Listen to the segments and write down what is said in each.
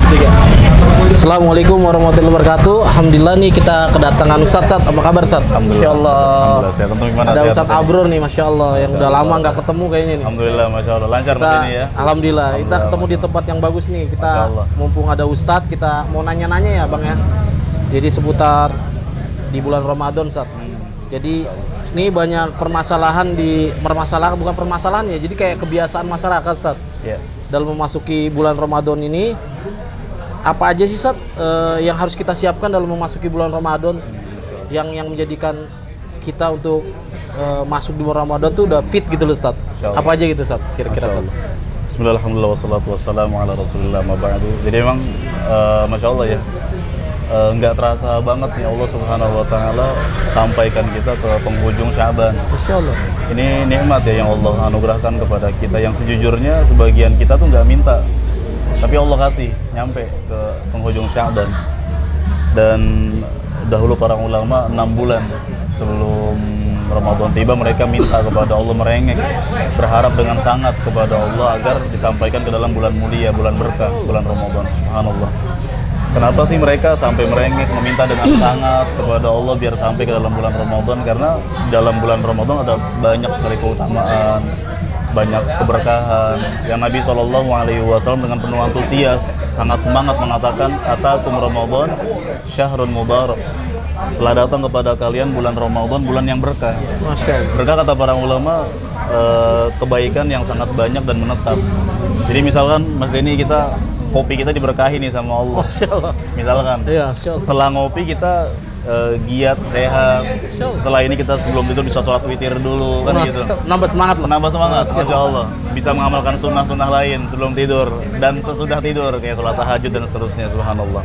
Assalamualaikum warahmatullahi wabarakatuh. Alhamdulillah nih kita kedatangan Ustadz. Apa kabar Ustadz? Alhamdulillah. Masya Allah. Alhamdulillah. Saya tentu gimana? Ada Ustadz Abror nih, Masya Allah, yang udah lama nggak ketemu kayaknya nih. Alhamdulillah, Masya Allah. Lancar Kita, ini ya. Alhamdulillah. Kita ketemu di tempat yang bagus nih. Kita mumpung ada Ustadz, kita mau nanya-nanya ya Bang ya. Jadi seputar di bulan Ramadan Ustadz. Jadi ini banyak permasalahan bukan permasalahan ya. Jadi kayak kebiasaan masyarakat Ustadz. Yeah. Dalam memasuki bulan Ramadan ini, apa aja sih Ustadz yang harus kita siapkan dalam memasuki bulan Ramadan yang menjadikan kita untuk masuk di bulan Ramadan tuh udah fit gitu loh Ustadz. Apa aja gitu Ustadz kira-kira Ustadz? Bismillah, alhamdulillah, wassalatu wassalamu ala rasulillah ma ba'du. Jadi memang Masya Allah ya, nggak terasa banget nih Allah Subhanahu wa Ta'ala sampaikan kita ke penghujung Syaban. Masya Allah. Ini nikmat ya yang Allah anugerahkan kepada kita, yang sejujurnya sebagian kita tuh nggak minta, tapi Allah kasih nyampe ke penghujung Syaban. Dan dahulu para ulama 6 bulan sebelum Ramadan tiba mereka minta kepada Allah, merengek, berharap dengan sangat kepada Allah agar disampaikan ke dalam bulan mulia, bulan berkah, bulan Ramadan. Subhanallah. Kenapa sih mereka sampai merengek meminta dengan sangat kepada Allah biar sampai ke dalam bulan Ramadan? Karena dalam bulan Ramadan ada banyak sekali keutamaan, banyak keberkahan. Yang Nabi SAW dengan penuh antusias, sangat semangat mengatakan, "Atakum Ramadan syahrun mubarak." Telah datang kepada kalian bulan Ramadan, bulan yang berkah. Berkah kata para ulama, kebaikan yang sangat banyak dan menetap. Jadi misalkan Mas Denny, kopi kita diberkahi nih sama Allah. Misalkan, iya, setelah ngopi kita giat, sehat. Setelah ini kita sebelum tidur bisa sholat witir dulu, kan gitu. Nambah semangat. Masya Allah. Bisa mengamalkan sunnah-sunnah lain sebelum tidur dan sesudah tidur, kayak sholat tahajud dan seterusnya. Subhanallah.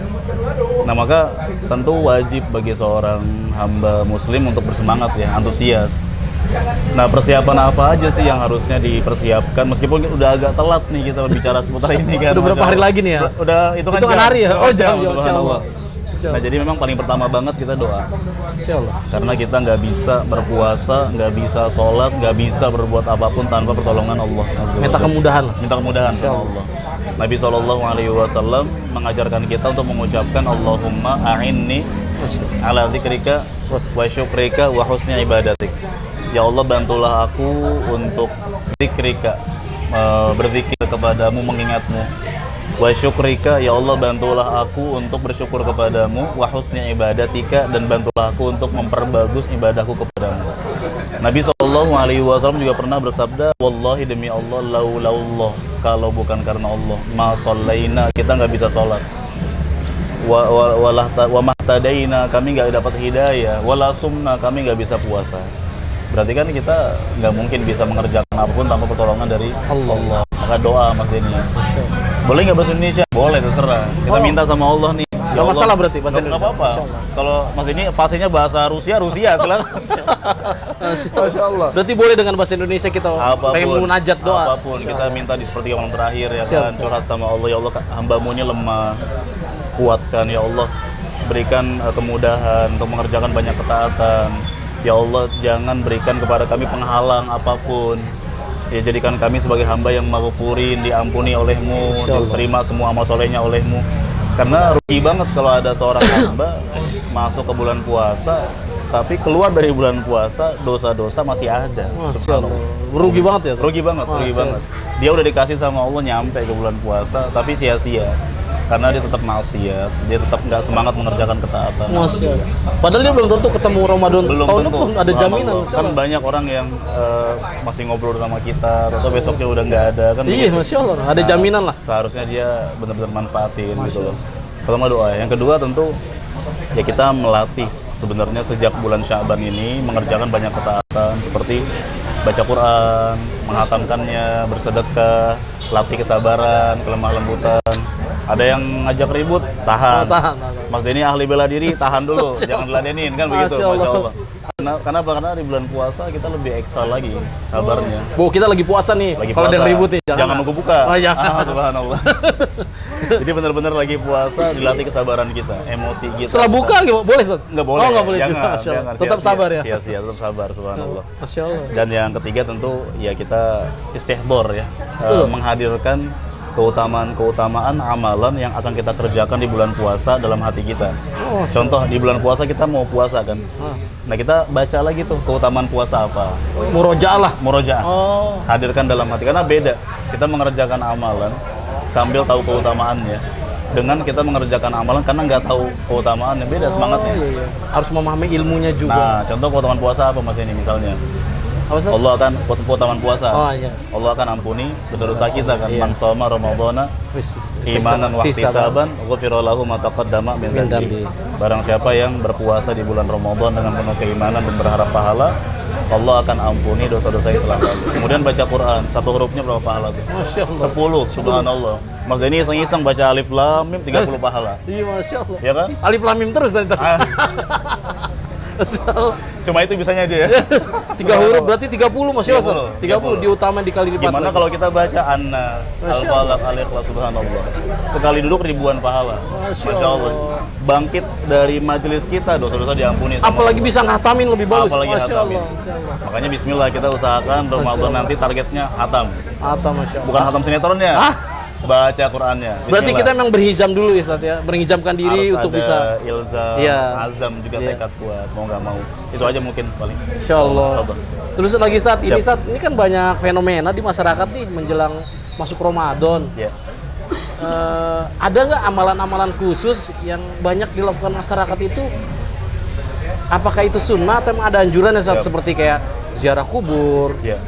Nah maka tentu wajib bagi seorang hamba muslim untuk bersemangat ya, antusias. Nah persiapan apa aja sih yang harusnya dipersiapkan, meskipun udah agak telat nih kita berbicara seputar ini kan. Udah berapa hari lagi nih ya? Udah hitungan hari ya? Oh jam, subhanallah. Nah jadi memang paling pertama banget kita doa. Karena kita nggak bisa berpuasa, nggak bisa sholat, nggak bisa berbuat apapun tanpa pertolongan Allah. Minta kemudahan. Minta kemudahan sama Allah. Nabi SAW mengajarkan kita untuk mengucapkan Allahumma a'inni ala dzikrika wa syukrika wa husni ibadatik. Ya Allah, bantulah aku untuk dzikrika, berzikir kepadamu, mengingatmu. Wa syukrika, ya Allah bantulah aku untuk bersyukur kepadamu. Wa husni ibadatika, dan bantulah aku untuk memperbagus ibadahku kepadamu. Nabi SAW juga pernah bersabda, wallahi demi Allah, laulallah, kalau bukan karena Allah, ma shallaina, kita nggak bisa sholat. Wa mahtadaina, kami nggak dapat hidayah. Wala sumna, kami nggak bisa puasa. Berarti kan kita nggak mungkin bisa mengerjakan apapun tanpa pertolongan dari Allah. Maka doa Mas Denny. Boleh nggak bahasa Indonesia? Boleh, terserah. Kita minta sama Allah nih. Nggak masalah berarti bahasa Indonesia? Nggak apa-apa. Kalau Mas Denny fasenya bahasa Rusia, silakan. Masya Allah. Berarti boleh dengan bahasa Indonesia kita pengen munajat doa? Apapun, kita minta di sepertiga malam terakhir ya kan. Curhat sama Allah, ya Allah hamba-Mu ini lemah. Kuatkan ya Allah. Berikan kemudahan untuk mengerjakan banyak ketaatan. Ya Allah, jangan berikan kepada kami penghalang apapun. Ya, jadikan kami sebagai hamba yang maghfurin, diampuni oleh-Mu, diterima semua amal solehnya oleh-Mu. Karena rugi banget kalau ada seorang hamba masuk ke bulan puasa, tapi keluar dari bulan puasa, dosa-dosa masih ada. Rugi banget ya? Rugi banget. Dia udah dikasih sama Allah nyampe ke bulan puasa, tapi sia-sia. Karena dia tetap maksiat, dia tetap nggak semangat mengerjakan ketaatan. Padahal dia belum tentu ketemu Ramadan tahun depan, ada jaminan. Kan banyak orang yang masih ngobrol sama kita, atau besoknya udah nggak ada kan. Iya, Masya Allah, ada jaminan lah. Seharusnya dia benar-benar manfaatin gitu loh. Pertama doa, yang kedua tentu ya kita melatih sebenarnya sejak bulan Syaban ini mengerjakan banyak ketaatan seperti baca Quran, menghatamkannya, bersedekah, latih kesabaran, kelemah lembutan. Ada yang ngajak ribut, tahan. Mas Denny ahli bela diri, tahan dulu, jangan diladenin kan begitu. Masya Allah. Kenapa? Karena di bulan puasa kita lebih ekstra lagi sabarnya. Bu, kita lagi puasa nih. Kalau ada yang ribut nih, jangan nunggu buka. Oh, subhanallah. Jadi benar-benar lagi puasa, dilatih kesabaran kita, emosi kita. Setelah buka boleh, Ustaz? Nggak boleh. Oh, nggak boleh juga. Jangan. Tetap sabar ya. Sia-sia, tetap sabar, subhanallah. Masya Allah. Dan yang ketiga tentu ya kita istihdor ya, menghadirkan keutamaan amalan yang akan kita kerjakan di bulan puasa dalam hati kita. Oh, Contoh di bulan puasa kita mau puasa kan. Nah, kita baca lagi tuh keutamaan puasa apa. murojaah lah. Murojaah. Oh. Hadirkan dalam hati karena beda. Kita mengerjakan amalan sambil tahu keutamaannya dengan kita mengerjakan amalan karena nggak tahu keutamaannya, beda semangatnya. Iya, iya. Harus memahami ilmunya juga. Nah, contoh keutamaan puasa apa Mas ini misalnya? Apa, Ustaz? Allah akan keutamaan puasa. Oh, iya. Allah akan ampuni dosa-dosa kita kan. Iya. Man shoma ramadhana imanan wa ihtisaban ghufira lahu ma taqaddama min Min dhanbi. dhanbi. Barang siapa yang berpuasa di bulan Ramadan dengan penuh keimanan dan berharap pahala, Allah akan ampuni dosa-dosa yang telah lalu. Kemudian baca Quran, satu hurufnya berapa pahala tuh? Masya Allah. 10, subhanallah. Mas Denny iseng-iseng baca alif lam mim 30 pahala. Iya, Masya Allah. Ya kan? Alif lam mim terus nanti. Ah, Masya Allah. cuma itu bisanya dia. 3 huruf berarti 30 Masya Allah. 30 diutamain dikali lipat. Gimana lagi. kalau kita baca An-Nas, Masya Al-Falaq, Al-Ikhlas, subhanallah. Sekali duduk ribuan pahala. Masya Allah. Bangkit dari majelis kita, dosa-dosa diampuni sama Apalagi Allah. bisa ngatamin lebih bagus. Apalagi Masya hatamin. Allah. Masya Allah. Makanya bismillah kita usahakan Ramadan Allah. nanti targetnya hatam. Atau Masya Allah. Bukan hatam sinetronnya. Ah. Baca Qur'annya. Berarti Bismillah. kita memang berhijam dulu ya Ustaz ya. Menghijamkan diri Harus untuk ada bisa. ilzam, Iya. azam juga Iya. tekad kuat, mau nggak mau. Itu aja mungkin paling. Insya Allah. Tafadhol. Terus lagi saat ini Siap. ini kan banyak fenomena di masyarakat nih menjelang masuk Ramadan. Ya. Ada nggak amalan-amalan khusus yang banyak dilakukan masyarakat itu? Apakah itu sunnah atau emang ada anjuran ya Ustaz? Siap. Seperti kayak ziarah kubur, Iya.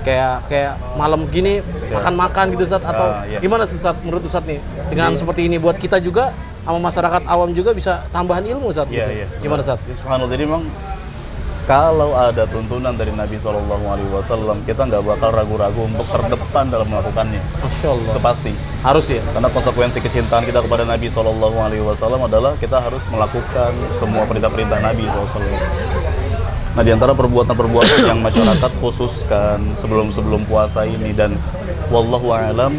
kayak malam gini makan-makan gitu Ustaz, atau iya. gimana tuh Ustaz menurut Ustaz nih? Dengan seperti ini buat kita juga sama masyarakat awam juga bisa tambahan ilmu Ustaz. Iya, gitu. iya. Gimana Ustaz? Ya, subhanallah. Jadi memang kalau ada tuntunan dari Nabi SAW, kita nggak bakal ragu-ragu untuk terdepan dalam melakukannya. Masya Allah. Itu pasti. Harus ya. Karena konsekuensi kecintaan kita kepada Nabi SAW adalah kita harus melakukan semua perintah-perintah Nabi SAW. Nah, di antara perbuatan-perbuatan yang masyarakat khususkan sebelum puasa ini, dan wallahu a'lam,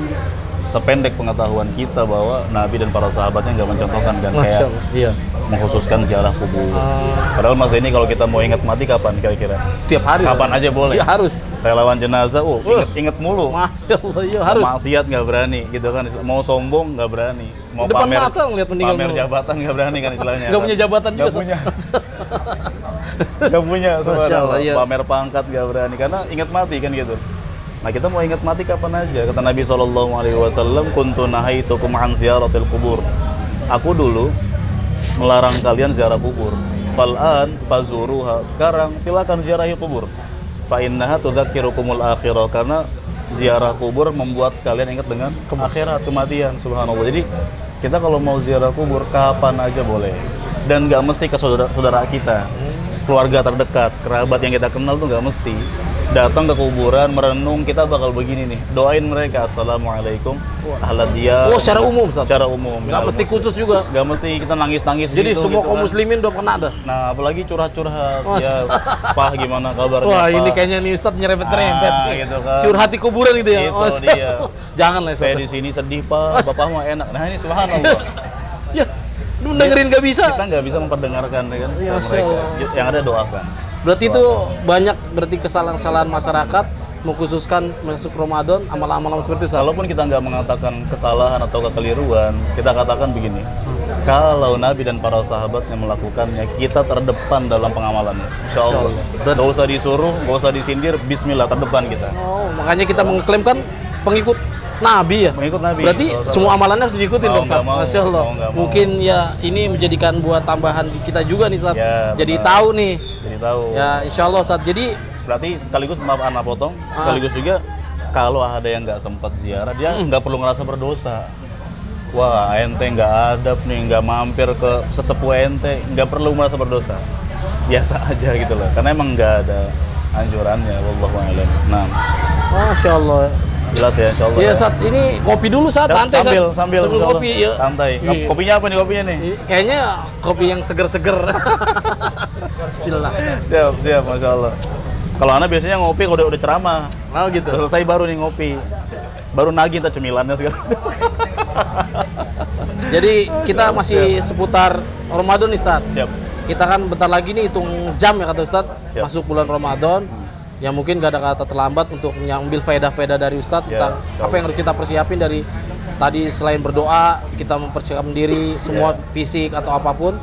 sependek pengetahuan kita bahwa Nabi dan para sahabatnya nggak mencontohkan kan, Masya kayak Allah. Iya. mengkhususkan ziarah kubur. Padahal Mas ini kalau kita mau ingat mati kapan kira-kira? Tiap hari. Kapan aja boleh. Iya harus. Relawan jenazah, inget mulu. Masya Allah, iya harus. Maksiat nggak berani, gitu kan? Mau sombong nggak berani. Mau Depan pamer, mata ngeliat meninggal pamer mulu. jabatan nggak berani kan istilahnya. Nggak punya jabatan juga. Nggak punya. Nggak punya. Masya Allah, subhanallah. iya. Pamer pangkat nggak berani karena ingat mati kan gitu. Nah, kita mau ingat mati kapan aja. Kata Nabi SAW, kuntu nahaitukum an ziyaratil kubur. Aku dulu melarang kalian ziarah kubur. Fal'an fazuruha. Sekarang silakan ziarahi kubur. Fa innaha tudzakirukumul akhirah, karena ziarah kubur membuat kalian ingat dengan akhirat, kematian. Subhanallah. Jadi kita kalau mau ziarah kubur kapan aja boleh. Dan nggak mesti ke saudara kita, keluarga terdekat, kerabat yang kita kenal tuh nggak mesti. Datang ke kuburan, merenung, kita bakal begini nih, doain mereka, assalamualaikum ahlad diyar. Oh, secara umum Ustaz? Secara umum. Nggak mesti khusus juga. Nggak mesti kita nangis-nangis Jadi gitu, semua gitu kaum kan. muslimin udah pernah ada. Nah, apalagi curhat-curhat, Mas. ya, Pak gimana kabarnya, Wah, Pak? ini kayaknya nih Ustaz nyerempet-nyerempet. Ah, gitu kan. Curhat di kuburan gitu ya. Itu Masya dia. Allah. Jangan lah Saya Ustaz. di sini sedih, Pak, Mas. Bapak mah enak. Nah, ini subhanallah. Ya, lu dengerin gak bisa. Kita nggak bisa memperdengarkan ya kan, Ya, ke Masya mereka. Allah. Yang ada doakan. Berarti itu banyak kesalahan-kesalahan masyarakat mengkhususkan masuk Ramadan amal-amalan seperti itu. Ustaz. Walaupun kita nggak mengatakan kesalahan atau kekeliruan, kita katakan begini. Kalau Nabi dan para sahabatnya melakukannya, kita terdepan dalam pengamalannya. Insya Allah. Berarti- Nggak usah disuruh, nggak usah disindir, bismillah, terdepan kita. Oh, makanya kita mengklaimkan pengikut Nabi ya. Mengikut Nabi. Berarti SAW. semua amalannya harus diikutin Mau dong, Ustaz. nggak mau, Masya Allah. mau nggak mau. Mungkin ya ini menjadikan buat tambahan kita juga nih, Ustaz. Ya, Jadi benar. tahu nih. Jadi tahu. Ya, insya Allah, Ustaz. Jadi Berarti sekaligus, maaf anak potong, sekaligus juga kalau ada yang nggak sempat ziarah, dia nggak perlu ngerasa berdosa. Wah, ente nggak adab nih, nggak mampir ke sesepuh ente, nggak perlu merasa berdosa. Biasa aja gitu loh, karena emang nggak ada anjurannya, wallahu a'lam. Nah, Masya Allah. jelas ya, insya Allah. Iya, ya. Sat. Ini kopi dulu, Sat. Santai, Sat. sambil Sambil insya Allah. kopi, ya. Santai. Iya. Kopinya apa nih kopinya nih? Kayaknya kopi yang seger-seger. Bismillah. Siap, masya Allah. Kalau anak biasanya ngopi kalau udah ceramah, Oh gitu. selesai baru nih ngopi, baru nagih entah cemilannya segala. Jadi kita masih seputar Ramadan nih, Ustaz. Siap. Kita kan bentar lagi nih hitung jam ya kata Ustaz, Siap. masuk bulan Ramadan. Ya mungkin gak ada kata terlambat untuk mengambil faedah-faedah dari Ustaz Ya, tentang apa yang harus kita persiapin dari tadi selain berdoa, kita mempersiapkan diri semua fisik atau apapun,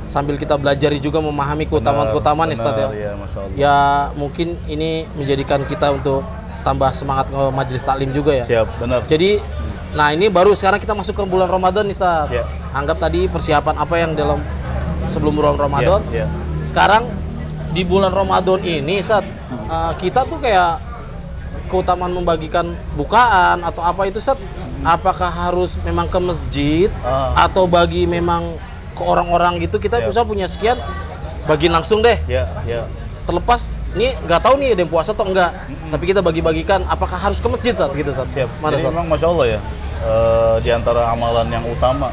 sambil kita belajar juga memahami keutamaan-keutamaan ya Ustaz ya. Ya, Masya Allah. Ya mungkin ini menjadikan kita untuk tambah semangat ke majelis taklim juga ya. Siap, benar. Jadi, nah ini baru sekarang kita masuk ke bulan Ramadan nih Ustaz. Ya. Anggap tadi persiapan apa yang dalam sebelum bulan Ramadan. Ya, ya. Sekarang di bulan Ramadan ini Ustaz, kita tuh kayak keutamaan membagikan bukaan atau apa itu Ustaz, apakah harus memang ke masjid atau bagi memang ke orang-orang gitu, kita bisa punya sekian, bagi langsung deh. Ya, ya. Terlepas ini nggak tahu nih ada yang puasa atau enggak, tapi kita bagi-bagikan, apakah harus ke masjid saat gitu Ustaz? Siap. Mana Jadi Ustaz? memang Masya Allah ya, di antara amalan yang utama,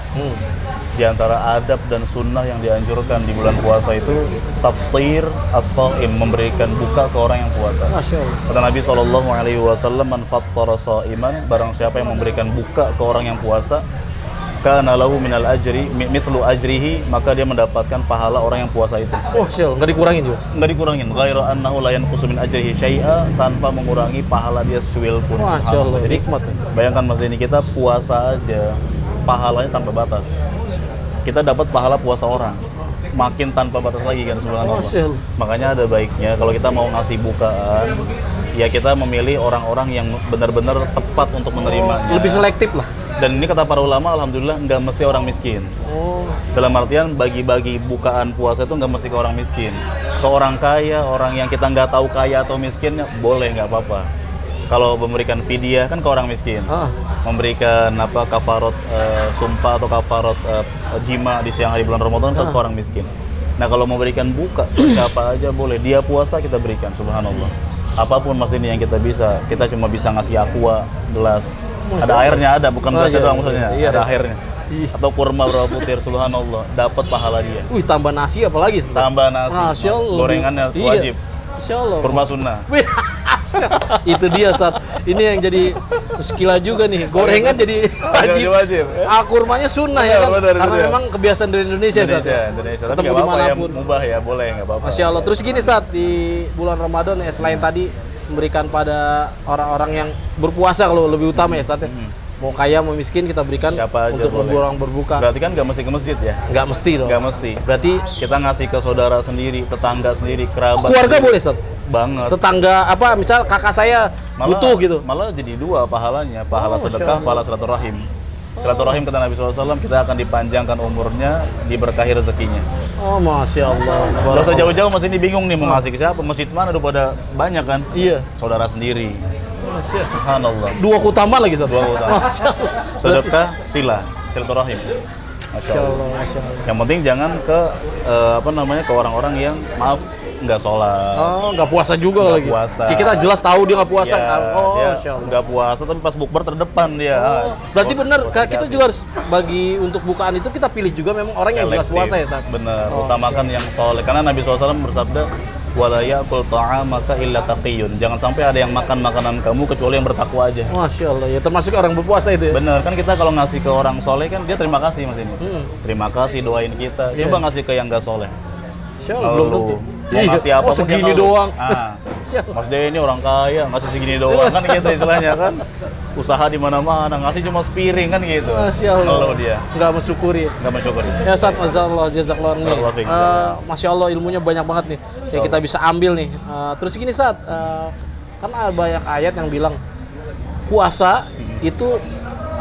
di antara adab dan sunnah yang dianjurkan di bulan puasa itu taftir as-shaim, memberikan buka ke orang yang puasa. Masya Allah. Kata Nabi SAW, man fattara sha'iman, barang siapa yang memberikan buka ke orang yang puasa, kana lahu minal ajri mithlu ajrihi, maka dia mendapatkan pahala orang yang puasa itu. Oh, Syel, nggak dikurangin juga? Nggak dikurangin, ghaira annahu la yanqusu min ajrihi syai'a, tanpa mengurangi pahala dia secuil pun. Masya Allah, Jadi nikmat. bayangkan Mas ini, kita puasa aja pahalanya tanpa batas. Kita dapat pahala puasa orang, makin tanpa batas lagi kan, subhanallah. Masya Allah. Makanya ada baiknya kalau kita mau ngasih bukaan, ya kita memilih orang-orang yang benar-benar tepat untuk menerimanya. Lebih selektif lah. Dan ini kata para ulama, alhamdulillah nggak mesti orang miskin. Oh, Dalam artian bagi-bagi bukaan puasa itu nggak mesti ke orang miskin. Ke orang kaya, orang yang kita nggak tahu kaya atau miskinnya, boleh, nggak apa-apa. Kalau memberikan fidyah kan ke orang miskin. Memberikan apa, kafarot sumpah atau kafarot jima di siang hari bulan Ramadan kan ke orang miskin. Nah kalau memberikan buka, siapa aja boleh. Dia puasa kita berikan, subhanallah. Apapun Mas ini yang kita bisa. Kita cuma bisa ngasih aqua, gelas. Ada airnya, ada, bukan gelasnya doang maksudnya. Iya. Ada airnya. Atau kurma berapa butir, subhanallah, dapat pahala dia. Wih, tambah nasi apalagi Ustaz? Tambah nasi, Masya Allah. gorengannya wajib. Masya Allah. Kurma sunnah. Wih, itu dia Ustaz. Ini yang jadi muskilah juga nih. Gorengan jadi wajib. Wajib. Kurmanya sunnah ya kan? Benar, Karena benar. memang kebiasaan dari Indonesia Ustaz. Indonesia. Tapi Ketemu nggak apa-apa ya, dimanapun. mubah ya, boleh, nggak apa-apa. Masya Allah. Terus gini Ustaz, di bulan Ramadan ya, selain tadi memberikan pada orang-orang yang berpuasa, kalau lebih utama ya Ustaz ya. Mau kaya mau miskin kita berikan Siapa aja untuk boleh. orang berbuka. Berarti kan nggak mesti ke masjid ya? Nggak mesti dong. Nggak mesti. Berarti Kita ngasih ke saudara sendiri, tetangga sendiri, kerabat. keluarga sendiri. boleh Ustaz? Banget. Tetangga apa, misal kakak saya butuh gitu. Malah jadi dua pahalanya, pahala sedekah, pahala silaturahim. Silaturahim kata Nabi SAW, kita akan dipanjangkan umurnya, diberkahi rezekinya. Oh, Masya Allah. Nggak usah jauh-jauh, Mas ini bingung nih mau ngasih ke siapa, masjid mana udah pada banyak kan? Iya. Saudara sendiri. Masya Allah. Subhanallah. Dua keutamaan lagi Ustaz. Dua keutamaan. Masya Allah. Sedekah, silaturahim. Masya Masya Allah. Allah, Masya Allah. Yang penting jangan ke ke orang-orang yang maaf nggak sholat. Oh, nggak puasa juga Nggak lagi. puasa. Kita jelas tahu dia nggak puasa. Ya, Oh, dia Masya Allah. nggak puasa tapi pas bukber terdepan dia. Berarti benar, kita juga harus bagi untuk bukaan itu kita pilih juga memang orang yang jelas puasa ya Ustaz. Bener, Oh, utamakan yang soleh. Karena Nabi SAW bersabda, wala ya'kul ta'amaka illa taqiyun. Jangan sampai ada yang makan makanan kamu kecuali yang bertakwa aja. Masya Allah, ya termasuk orang berpuasa itu ya. Bener, kan kita kalau ngasih ke orang soleh kan dia terima kasih Mas ini. Terima kasih, doain kita. Iya. Coba ngasih ke yang nggak soleh. Masya Allah, belum tentu. Mau ngasih apa segini doang. Masya Allah. Mas Dea ini orang kaya, ngasih segini doang kan gitu istilahnya kan. Usaha di mana-mana, ngasih cuma sepiring kan gitu. Masya Allah. Kalau dia Nggak mensyukuri. nggak mensyukuri. Ya Ustaz, Masyaallah, jazakallah nih. Barakallahu fiik. Masya Allah, ilmunya banyak banget nih yang kita bisa ambil nih. Terus gini Ustaz, kan ada banyak ayat yang bilang puasa itu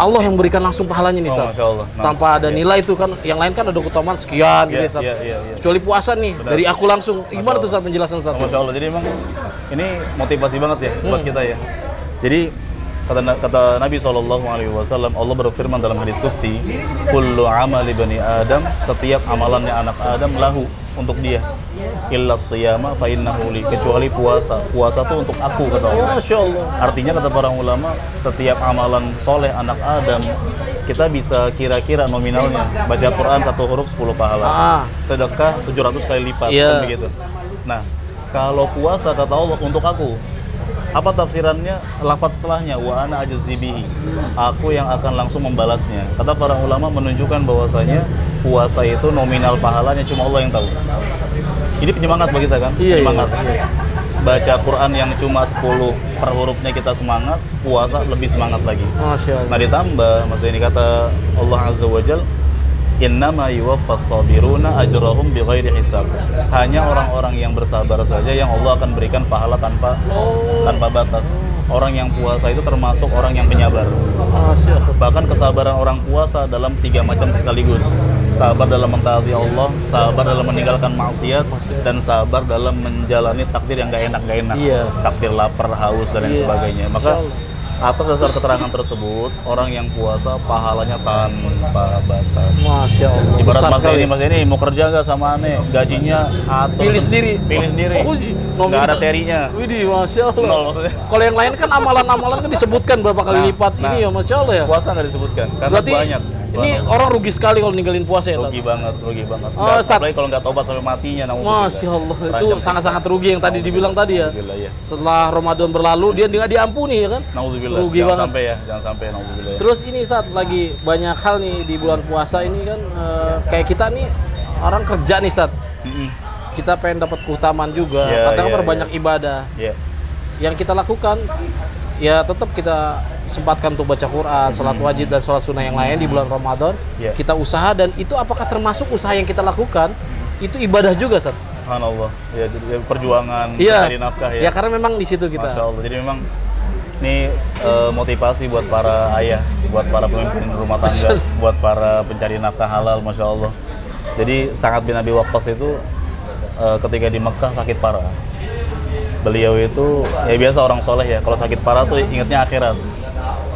Allah yang berikan langsung pahalanya nih Oh, Ustaz. Masya Allah. Nah, Tanpa ada nilai itu kan, yang lain kan ada keutamaan sekian gitu ya Ustaz. Iya. Kecuali puasa nih, dari aku langsung. Gimana tuh Ustaz penjelasan Ustaz? Masya Allah. Jadi emang ini motivasi banget ya buat kita ya. Jadi kata Nabi SAW, Allah berfirman dalam hadits qudsi, kullu amali bani Adam, setiap amalannya anak Adam lahu, untuk dia, illa siyama fa innahu li, kecuali puasa. Puasa tuh untuk aku kata Allah. Masya Allah. Artinya kata para ulama, setiap amalan soleh anak Adam kita bisa kira-kira nominalnya. Baca Quran 1 huruf 10 pahala. Sedekah 700 kali lipat, Iya. kan begitu. Nah, kalau puasa kata Allah untuk aku, apa tafsirannya? Lafaz setelahnya, wa ana ajzi bihi, aku yang akan langsung membalasnya. Kata para ulama menunjukkan bahwasanya puasa itu nominal pahalanya cuma Allah yang tahu. Ini penyemangat bagi kita kan? Iya, Penyemangat. iya. baca Quran yang cuma 10 per hurufnya kita semangat, puasa lebih semangat lagi. Masya Allah. Nah ditambah, maksudnya ini kata Allah Azza wa Jal, innama yuwaffas sabiruna ajrahum bighairi hisab. Hanya orang-orang yang bersabar saja yang Allah akan berikan pahala tanpa batas. Orang yang puasa itu termasuk orang yang penyabar. Masya Allah. Bahkan kesabaran orang puasa dalam 3 macam sekaligus. Sabar dalam mentaati Allah, sabar dalam meninggalkan maksiat, dan sabar dalam menjalani takdir yang gak enak. Iya. Takdir lapar, haus, dan lain sebagainya. Maka atas dasar keterangan tersebut, orang yang puasa pahalanya tanpa batas. Masya Allah. Ibarat Besar mas sekali. ini mau kerja nggak sama aneh, gajinya atur. Pilih sendiri. Nggak ada serinya. Widih, Masya Allah. Nol maksudnya. Kalau yang lain kan amalan-amalan kan disebutkan berapa kali lipat. Ini ya Masya Allah ya. Puasa nggak disebutkan, karena Berarti banyak. ini orang rugi sekali kalau ninggalin puasa ya, Tat? Rugi banget. Oh, Apalagi kalau nggak tobat sampai matinya. Masya Allah, itu sangat-sangat rugi yang tadi dibilang tadi ya. Ya. Setelah Ramadan berlalu dia nggak diampuni ya kan? Nauzubillah. Rugi Jangan banget. sampai ya, jangan sampai nauzubillah. Ya. Terus ini saat lagi banyak hal nih di bulan puasa ini kan kayak kita nih orang kerja nih saat kita pengen dapat keutamaan juga, kadang perbanyak ibadah. Yeah. Yang kita lakukan ya tetap kita sempatkan untuk baca Quran, sholat wajib dan sholat sunnah yang lain di bulan Ramadan. Yeah. Kita usaha, dan itu apakah termasuk usaha yang kita lakukan? Itu ibadah juga, Sat. Subhanallah. Ya, perjuangan Iya. mencari nafkah ya. Ya karena memang di situ kita. Masya Allah. Jadi memang ini motivasi buat para ayah, buat para pemimpin rumah tangga, buat para pencari nafkah halal, Masya Allah. Jadi Sa'ad bin Abi Waqqas itu ketika di Mekah sakit parah. Beliau itu ya biasa orang soleh ya, kalau sakit parah tuh ingatnya akhirat.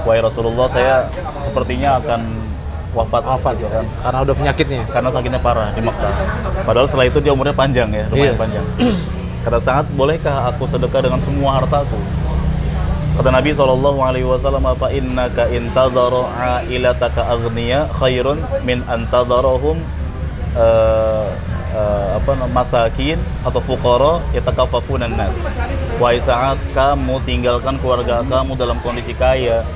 Wahai Rasulullah, saya sepertinya akan wafat Wafat ya kan, karena udah penyakitnya. karena sakitnya parah di Mekah. Padahal setelah itu dia umurnya panjang ya, lumayan Iya. panjang. Kata Sa'ad, bolehkah aku sedekah dengan semua hartaku? Kata Nabi SAW, apa innaka intadharu ailataka aghniya khairun min antadharahum masakin atau fuqara yatakaffafunan nas. Wahai Sa'ad, kamu tinggalkan keluarga kamu dalam kondisi kaya,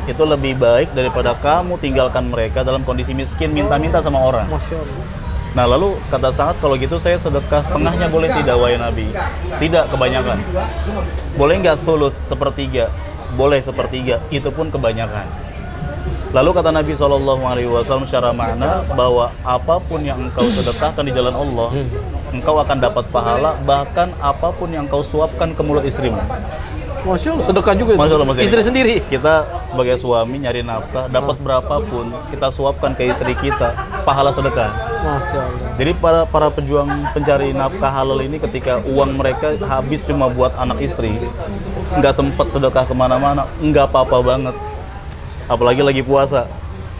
itu lebih baik daripada kamu tinggalkan mereka dalam kondisi miskin, minta-minta sama orang. Masya Allah. Nah lalu kata Sa'ad, kalau gitu saya sedekah setengahnya boleh tidak, wahai Nabi? Tidak, kebanyakan. Boleh nggak thuluth, sepertiga? Boleh sepertiga, itu pun kebanyakan. Lalu kata Nabi SAW secara makna bahwa apapun yang engkau sedekahkan di jalan Allah, engkau akan dapat pahala, bahkan apapun yang engkau suapkan ke mulut istrimu. Masya Allah, sedekah juga itu. Masya Allah, Mas. Istri sendiri. Kita sebagai suami nyari nafkah, dapat berapapun kita suapkan ke istri kita, pahala sedekah. Masya Allah. Jadi para pejuang pencari nafkah halal ini ketika uang mereka habis cuma buat anak istri, nggak sempat sedekah kemana-mana, nggak apa-apa banget. Apalagi lagi puasa,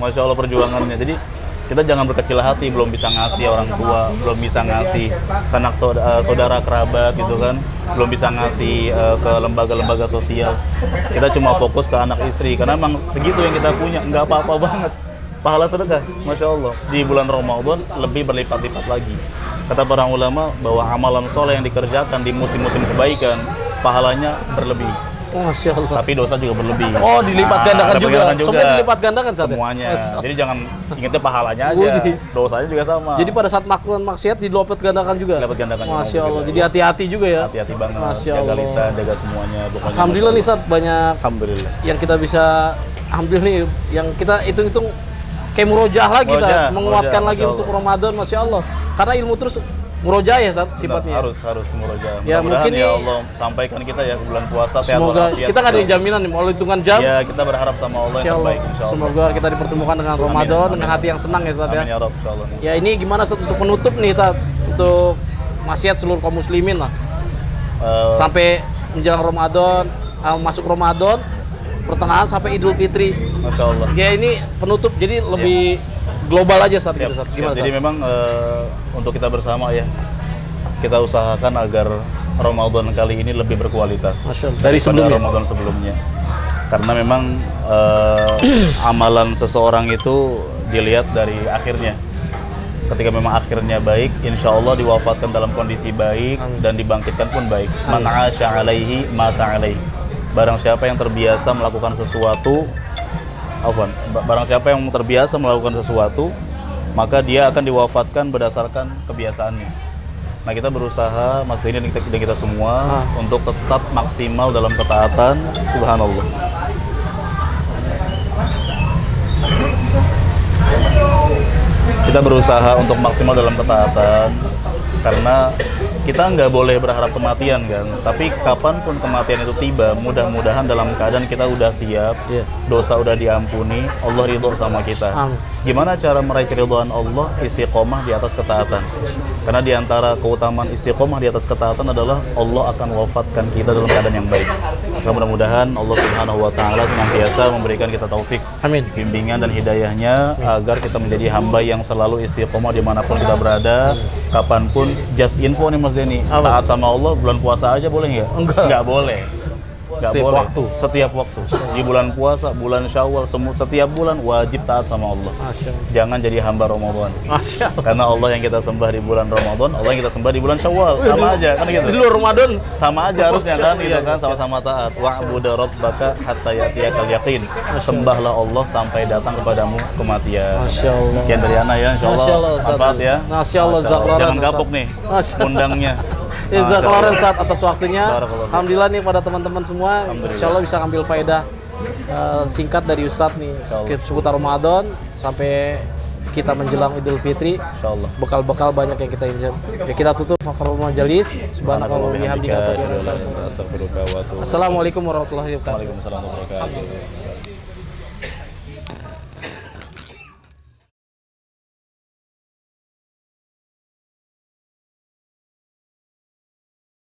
Masya Allah perjuangannya. Jadi kita jangan berkecil hati, belum bisa ngasih orang tua, belum bisa ngasih sanak saudara kerabat gitu kan, belum bisa ngasih ke lembaga-lembaga sosial. Kita cuma fokus ke anak istri, karena memang segitu yang kita punya, nggak apa-apa banget. Pahala sedekah, Masya Allah, di bulan Ramadan lebih berlipat-lipat lagi. Kata para ulama bahwa amalan soleh yang dikerjakan di musim-musim kebaikan, pahalanya berlebih. Masya Allah. Tapi dosa juga berlebih. Oh, dilipat gandakan ada juga. pergerakan Semua dilipat gandakan, Sat, ya? semuanya. Masya Allah. Jadi jangan ingetnya pahalanya aja, Budi. dosanya juga sama. Jadi pada saat melakukan maksiat dilipat gandakan juga. Dilipat gandakan. Masya Allah. Jadi hati-hati juga ya. Hati-hati banget. Masya Jaga Allah. lisan, jaga semuanya. Pokoknya Alhamdulillah nih, Sat, banyak Alhamdulillah. yang kita bisa ambil nih, yang kita hitung-hitung kayak murojaah lagi, kita menguatkan lagi Masya untuk Allah. Ramadan, Masya Allah. Karena ilmu terus murojaah ya, Sat, sifatnya. Harus murojaah. Ya, Mudah-mudahan mungkin ya nih- Allah sampaikan kita ya ke bulan puasa sehat Semoga walafiat. kita nggak ada yang jaminan nih, mau hitungan jam. Ya, kita berharap sama Allah Insya yang Allah. terbaik, insya Allah. Semoga kita dipertemukan dengan Ramadan Amin. dengan hati yang senang ya, Sat, ya. Amin ya Rabb, insya Allah. Ya ini gimana, Sat, untuk menutup nih, Sat, untuk maksiat seluruh kaum muslimin lah. Sampai menjelang Ramadan, masuk Ramadan, pertengahan sampai Idul Fitri. Masya Allah. Ya ini penutup, jadi lebih global aja saat gitu, Siap, Sat. siap. Gimana, Jadi Sat? memang untuk kita bersama ya, kita usahakan agar Ramadan kali ini lebih berkualitas Masya Allah. Dari daripada sebelumnya. Ramadan sebelumnya. Karena memang amalan seseorang itu dilihat dari akhirnya. Ketika memang akhirnya baik, insya Allah diwafatkan dalam kondisi baik dan dibangkitkan pun baik. Man 'asya 'alaihi mata 'alaihi. Barang siapa yang terbiasa melakukan sesuatu, barang siapa yang terbiasa melakukan sesuatu, maka dia akan diwafatkan berdasarkan kebiasaannya. Nah, kita berusaha, Mas Denny dan kita semua untuk tetap maksimal dalam ketaatan. Subhanallah. Kita berusaha untuk maksimal dalam ketaatan karena kita nggak boleh berharap kematian kan, tapi kapanpun kematian itu tiba, mudah-mudahan dalam keadaan kita udah siap, dosa udah diampuni, Allah ridho sama kita. Gimana cara meraih keridhaan Allah? Istiqomah di atas ketaatan. Karena di antara keutamaan istiqomah di atas ketaatan adalah Allah akan wafatkan kita dalam keadaan yang baik. Maka mudah-mudahan Allah Subhanahu wa taala senantiasa memberikan kita taufik, bimbingan dan hidayahnya agar kita menjadi hamba yang selalu istiqomah dimanapun kita berada, kapanpun. Just info nih Mas Denny, taat sama Allah bulan puasa aja boleh nggak? Nggak boleh. Setiap waktu. Setiap waktu. Di bulan puasa, bulan Syawal, setiap bulan wajib taat sama Allah. Jangan jadi hamba Ramadan. Karena Allah yang kita sembah di bulan Ramadan, Allah yang kita sembah di bulan Syawal, sama aja kan gitu. Di luar Ramadan sama aja harusnya kan gitu kan, sama-sama taat. Wa'budu rabbaka hatta ya'tiyakal yaqin. Sembahlah Allah sampai datang kepadamu kematian. Masya Allah. Sekian dari Ana ya, insyaallah. Manfaat ya. Masya Allah, jangan gapuk nih undangnya. Jazakallahu khairan atas waktunya. Alhamdulillah nih pada teman-teman semua, insya Allah bisa ambil faedah singkat dari Ustadz nih seputar Ramadan sampai kita menjelang Idul Fitri. Insyaallah. Bekal-bekal banyak yang kita injam. Ya kita tutup fakhrul majalis. Subhanallah bihamdika. Assalamualaikum warahmatullahi wabarakatuh. Waalaikumsalam warahmatullahi wabarakatuh.